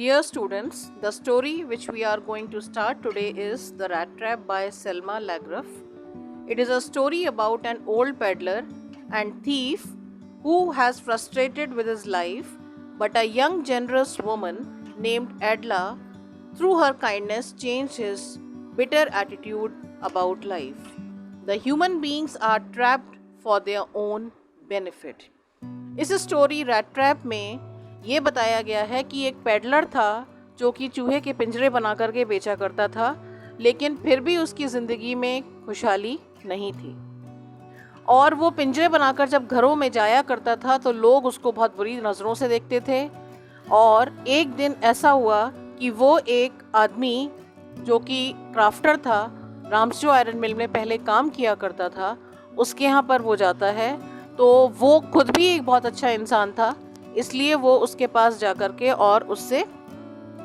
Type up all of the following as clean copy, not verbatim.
Dear students, the story which we are going to start today is The Rat Trap by Selma Lagerlöf. It is a story about an old peddler and thief who has frustrated with his life, but a young generous woman named Adla, through her kindness, changed his bitter attitude about life. The human beings are trapped for their own benefit. इस story rat trap में ये बताया गया है कि एक peddler था जो कि चूहे के पिंजरे बना करके बेचा करता था, लेकिन फिर भी उसकी ज़िंदगी में खुशहाली नहीं थी। और वो पिंजरे बनाकर जब घरों में जाया करता था तो लोग उसको बहुत बुरी नज़रों से देखते थे। और एक दिन ऐसा हुआ कि वो एक आदमी जो कि क्राफ्टर था, राम्सजो आयरन मिल में पहले काम किया करता था, उसके यहाँ पर वो जाता है। तो वो खुद भी एक बहुत अच्छा इंसान था, इसलिए वो उसके पास जा कर के और उससे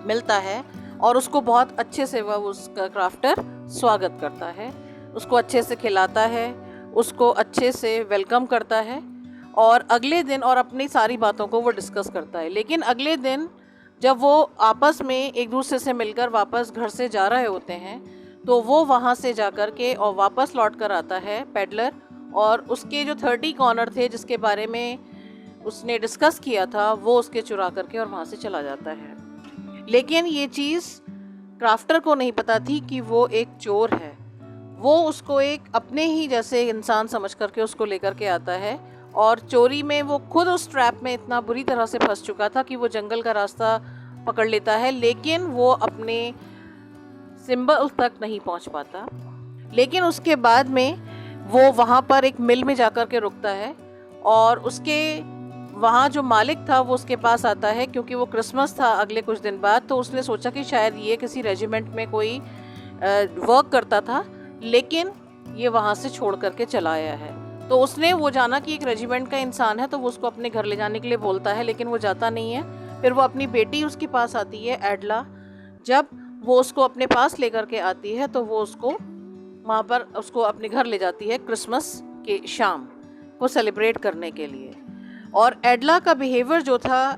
मिलता है और उसको बहुत अच्छे से वह उसका क्राफ्टर स्वागत करता है, उसको अच्छे से खिलाता है, उसको अच्छे से वेलकम करता है और अगले दिन और अपनी सारी बातों को वो डिस्कस करता है। लेकिन अगले दिन जब वो आपस में एक दूसरे से मिलकर वापस घर से जा रहे होते हैं तो वो वहाँ से जा कर के और वापस लौट कर आता है पेडलर, और उसके जो 30 कॉर्नर थे जिसके बारे में उसने डिस्कस किया था वो उसके चुरा करके और वहाँ से चला जाता है। लेकिन ये चीज़ क्राफ्टर को नहीं पता थी कि वो एक चोर है। वो उसको एक अपने ही जैसे इंसान समझ करके उसको लेकर के आता है और चोरी में वो खुद उस ट्रैप में इतना बुरी तरह से फंस चुका था कि वो जंगल का रास्ता पकड़ लेता है, लेकिन वो अपने सिंबल तक नहीं पहुंच पाता। लेकिन उसके बाद में वो वहाँ पर एक मिल में जाकर के रुकता है और उसके वहाँ जो मालिक था वो उसके पास आता है, क्योंकि वो क्रिसमस था अगले कुछ दिन बाद। तो उसने सोचा कि शायद ये किसी रेजिमेंट में कोई वर्क करता था, लेकिन ये वहाँ से छोड़ करके चला आया है। तो उसने वो जाना कि एक रेजिमेंट का इंसान है, तो वो उसको अपने घर ले जाने के लिए बोलता है, लेकिन वो जाता नहीं है। फिर वो अपनी बेटी उसके पास आती है एडला। जब वो उसको अपने पास लेकर के आती है तो वो उसको वहाँ पर उसको अपने घर ले जाती है क्रिसमस के शाम को सेलिब्रेट करने के लिए। और एडला का बिहेवियर जो था,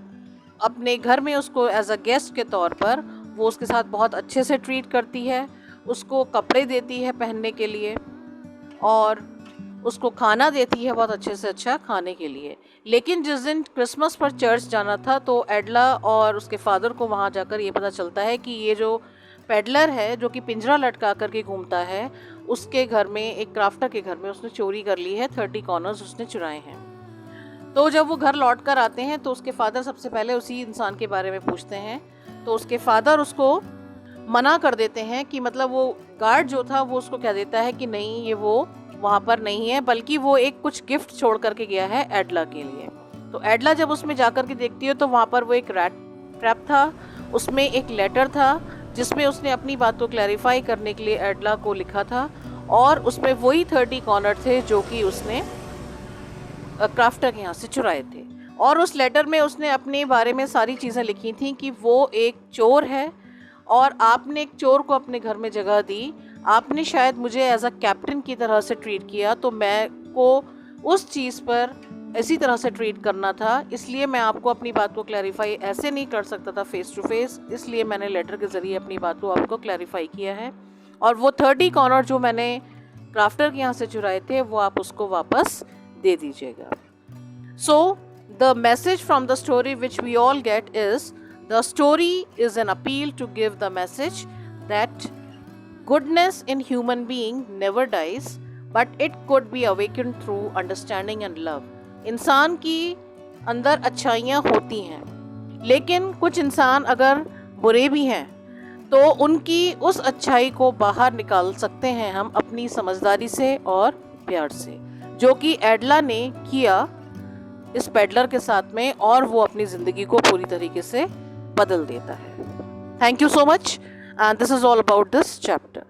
अपने घर में उसको एज अ गेस्ट के तौर पर वो उसके साथ बहुत अच्छे से ट्रीट करती है, उसको कपड़े देती है पहनने के लिए और उसको खाना देती है बहुत अच्छे से अच्छा खाने के लिए। लेकिन जिस दिन क्रिसमस पर चर्च जाना था तो एडला और उसके फादर को वहाँ जाकर ये पता चलता है कि ये जो पेडलर है जो कि पिंजरा लटका करके घूमता है, उसके घर में, एक क्राफ्टर के घर में उसने चोरी कर ली है, 30 कॉर्नर्स उसने चुराए हैं। तो जब वो घर लौट कर आते हैं तो उसके फादर सबसे पहले उसी इंसान के बारे में पूछते हैं। तो उसके फादर उसको मना कर देते हैं कि मतलब वो गार्ड जो था वो उसको कह देता है कि नहीं, ये वो वहाँ पर नहीं है, बल्कि वो एक कुछ गिफ्ट छोड़ करके गया है एडला के लिए। तो एडला जब उसमें जा कर के देखती है तो वहाँ पर वो एक रैट ट्रैप था, उसमें एक लेटर था जिसमें उसने अपनी बात को क्लैरिफाई करने के लिए एडला को लिखा था, और उसमें वही 30 कॉर्नर थे जो कि उसने क्राफ्टर के यहाँ से चुराए थे। और उस लेटर में उसने अपने बारे में सारी चीज़ें लिखी थी कि वो एक चोर है और आपने एक चोर को अपने घर में जगह दी, आपने शायद मुझे एज अ कैप्टन की तरह से ट्रीट किया, तो मैं को उस चीज़ पर इसी तरह से ट्रीट करना था, इसलिए मैं आपको अपनी बात को क्लैरिफाई ऐसे नहीं कर सकता था फेस टू फेस, इसलिए मैंने लेटर के ज़रिए अपनी बात को आपको क्लैरिफाई किया है। और वो 30 कॉर्नर जो मैंने क्राफ्टर के यहाँ से चुराए थे वो आप उसको वापस दे दीजिएगा। So the message from the story which we all get is, the story is an appeal to give the message that goodness in human being never dies, but it could be awakened through understanding and love. इंसान की अंदर अच्छाइयाँ होती हैं, लेकिन कुछ इंसान अगर बुरे भी हैं तो उनकी उस अच्छाई को बाहर निकाल सकते हैं हम अपनी समझदारी से और प्यार से, जो कि एडला ने किया इस पेडलर के साथ में, और वो अपनी ज़िंदगी को पूरी तरीके से बदल देता है। Thank you so much, and this is all about this chapter.